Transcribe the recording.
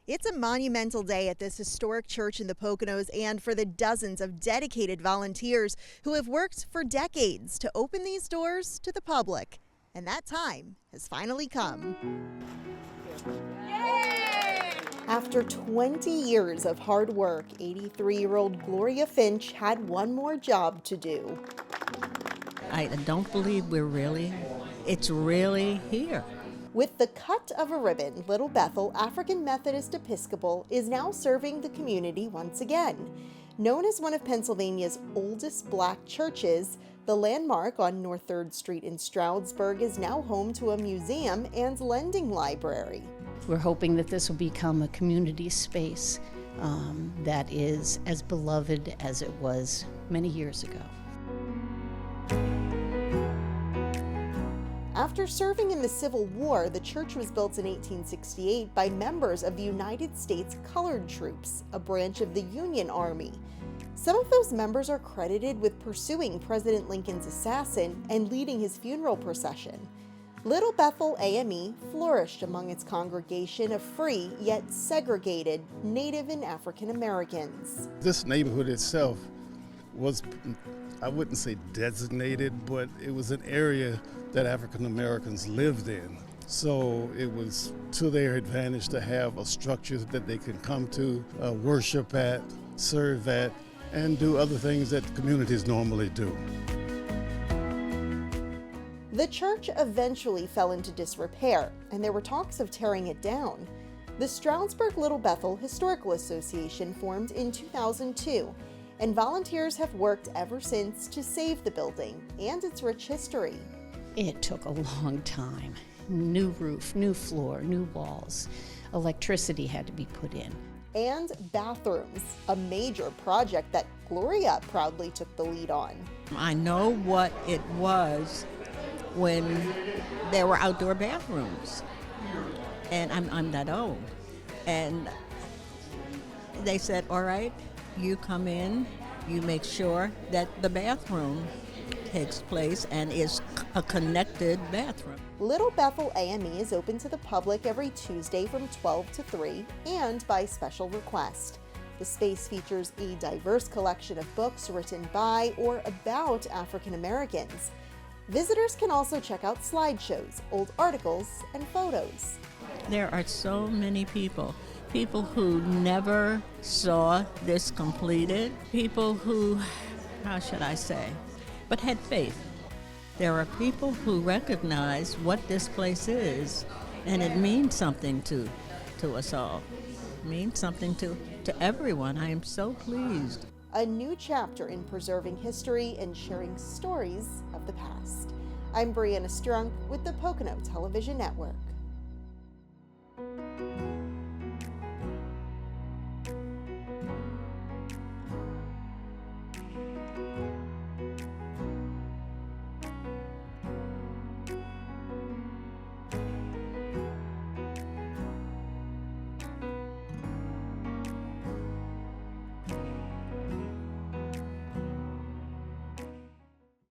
It's a monumental day at this historic church in the Poconos and for the dozens of dedicated volunteers who have worked for decades to open these doors to the public. And that time has finally come. Yay! After 20 years of hard work, 83-year-old Gloria Finch had one more job to do. I don't believe it's really here. With the cut of a ribbon, Little Bethel African Methodist Episcopal is now serving the community once again. Known as one of Pennsylvania's oldest black churches, the landmark on North 3rd Street in Stroudsburg is now home to a museum and lending library. We're hoping that this will become a community space that is as beloved as it was many years ago. After serving in the Civil War, the church was built in 1868 by members of the United States Colored Troops, a branch of the Union Army. Some of those members are credited with pursuing President Lincoln's assassin and leading his funeral procession. Little Bethel AME flourished among its congregation of free yet segregated Native and African Americans. This neighborhood itself was, I wouldn't say designated, but it was an area that African Americans lived in. So it was to their advantage to have a structure that they could come to, worship at, serve at, and do other things that communities normally do. The church eventually fell into disrepair, and there were talks of tearing it down. The Stroudsburg Little Bethel Historical Association formed in 2002, and volunteers have worked ever since to save the building and its rich history. It took a long time. New roof, new floor, new walls. Electricity had to be put in. And bathrooms, a major project that Gloria proudly took the lead on. I know what it was when there were outdoor bathrooms. And I'm that old. And they said, all right, you come in, you make sure that the bathroom takes place and is a connected bathroom. Little Bethel AME is open to the public every Tuesday from 12 to 3 and by special request. The space features a diverse collection of books written by or about African Americans. Visitors can also check out slideshows, old articles, and photos. There are so many people who never saw this completed, people who, how should I say, but had faith. There are people who recognize what this place is, and it means something to us all. It means something to everyone. I am so pleased. A new chapter in preserving history and sharing stories of the past. I'm Brianna Strunk with the Pocono Television Network.